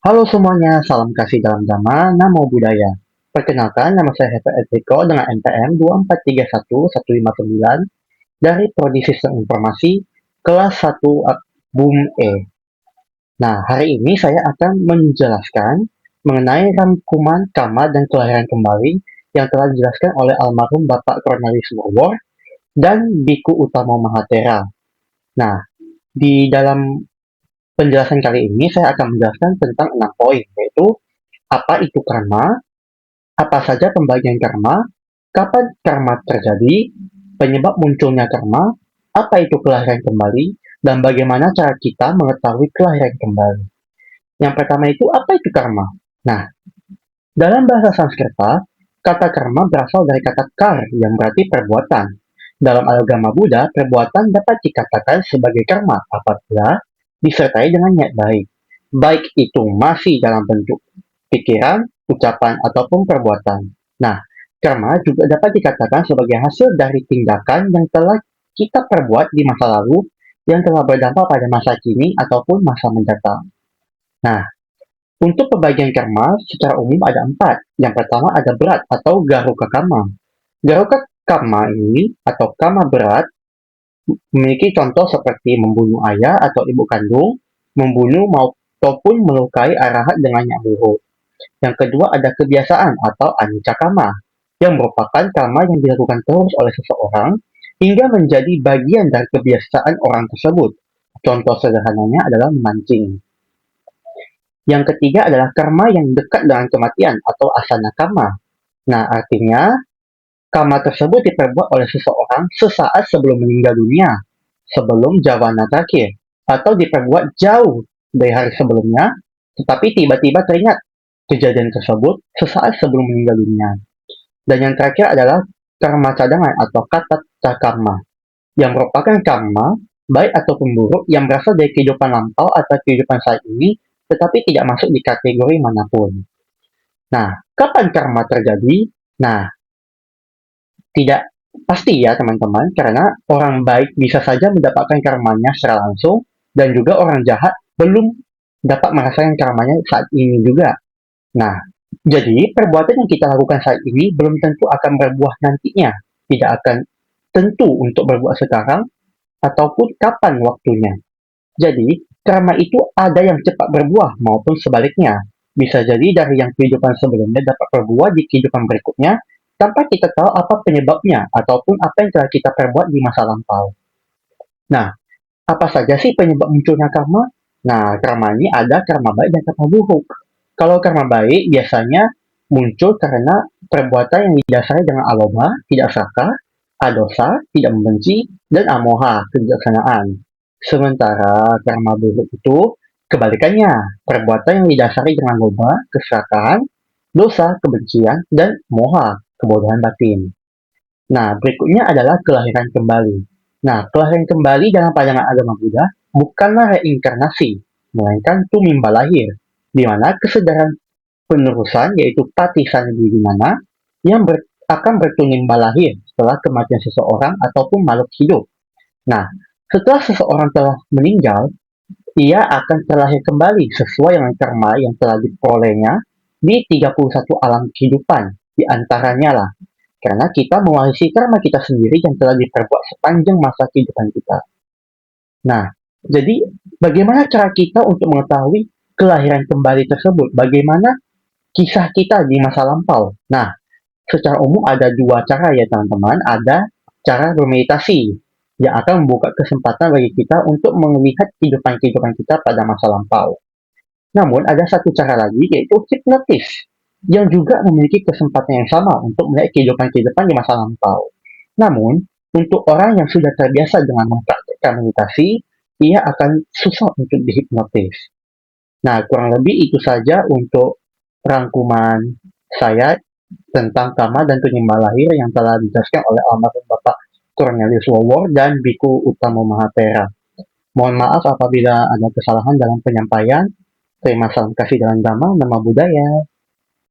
Halo semuanya, salam kasih dalam Dhamma, Namo Buddhaya. Perkenalkan, nama saya Hefe Edriko dengan NPM 2431159 dari Prodi Sistem Informasi kelas 1 BUM E. Nah, hari ini saya akan menjelaskan mengenai rangkuman karma dan kelahiran kembali yang telah dijelaskan oleh almarhum Bapak Cornelis Murwor dan Biku Utama Mahatera. Nah, di dalam penjelasan kali ini saya akan menjelaskan tentang 6 poin, yaitu apa itu karma, apa saja pembagian karma, kapan karma terjadi, penyebab munculnya karma, apa itu kelahiran kembali, dan bagaimana cara kita mengetahui kelahiran kembali. Yang pertama itu, apa itu karma? Nah, dalam bahasa Sanskerta, kata karma berasal dari kata kar yang berarti perbuatan. Dalam agama Buddha, perbuatan dapat dikatakan sebagai karma apabila disertai dengan niat baik. Baik itu masih dalam bentuk pikiran, ucapan, ataupun perbuatan. Nah, karma juga dapat dikatakan sebagai hasil dari tindakan yang telah kita perbuat di masa lalu yang telah berdampak pada masa kini ataupun masa mendatang. Nah, untuk pembagian karma secara umum ada 4. Yang pertama ada berat atau garuka karma. Garuka karma ini atau karma berat memiliki contoh seperti membunuh ayah atau ibu kandung, membunuh maupun melukai arahat dengan yang buruk. Yang kedua ada kebiasaan atau anicca karma, yang merupakan karma yang dilakukan terus oleh seseorang hingga menjadi bagian dari kebiasaan orang tersebut. Contoh sederhananya adalah memancing. Yang ketiga adalah karma yang dekat dengan kematian atau asana karma. Nah, artinya karma tersebut diperbuat oleh seseorang sesaat sebelum meninggal dunia, sebelum javana terakhir, atau diperbuat jauh dari hari sebelumnya, tetapi tiba-tiba teringat kejadian tersebut sesaat sebelum meninggal dunia. Dan yang terakhir adalah karma cadangan atau kata karma, yang merupakan karma baik ataupun buruk yang berasal dari kehidupan lampau atau kehidupan saat ini, tetapi tidak masuk di kategori manapun. Nah, kapan karma terjadi? Nah, tidak pasti ya teman-teman, karena orang baik bisa saja mendapatkan karmanya secara langsung, dan juga orang jahat belum dapat merasakan karmanya saat ini juga. Nah, jadi perbuatan yang kita lakukan saat ini belum tentu akan berbuah nantinya, tidak akan tentu untuk berbuat sekarang ataupun kapan waktunya. Jadi, karma itu ada yang cepat berbuah maupun sebaliknya. Bisa jadi dari yang kehidupan sebelumnya dapat berbuah di kehidupan berikutnya tanpa kita tahu apa penyebabnya ataupun apa yang telah kita perbuat di masa lampau. Nah, apa saja sih penyebab munculnya karma? Nah, karma ini ada karma baik dan karma buruk. Kalau karma baik biasanya muncul karena perbuatan yang didasari dengan aloba, tidak serakah, adosa, tidak membenci, dan amoha, kebijaksanaan. Sementara karma buruk itu kebalikannya, perbuatan yang didasari dengan loba, keserakahan, dosa, kebencian, dan moha, kebodohan batin. Nah, berikutnya adalah kelahiran kembali. Nah, kelahiran kembali dalam pandangan agama Buddha bukanlah reinkarnasi, melainkan tumimba lahir, di mana kesadaran penerusan yaitu patisan di mana yang akan bertunimba lahir setelah kematian seseorang ataupun makhluk hidup. Nah, setelah seseorang telah meninggal, ia akan terlahir kembali sesuai dengan karma yang telah diperolehnya di 31 alam kehidupan, di antaranya lah karena kita mewarisi karma kita sendiri yang telah diperbuat sepanjang masa kehidupan kita. Nah, jadi bagaimana cara kita untuk mengetahui kelahiran kembali tersebut? Bagaimana kisah kita di masa lampau? Nah, secara umum ada dua cara ya teman-teman. Ada cara bermeditasi yang akan membuka kesempatan bagi kita untuk melihat kehidupan-kehidupan kita pada masa lampau. Namun ada satu cara lagi yaitu hipnotis yang juga memiliki kesempatan yang sama untuk melihat kehidupan-kehidupan di masa lampau. Namun, untuk orang yang sudah terbiasa dengan mempraktikkan meditasi, ia akan susah untuk dihipnotis. Nah, kurang lebih itu saja untuk rangkuman saya tentang karma dan penyembah lahir yang telah dijelaskan oleh almarhum Bapak Cornelius Wawor dan Biku Utama Mahatera. Mohon maaf apabila ada kesalahan dalam penyampaian. Terima kasih dalam Dhamma, nama budaya.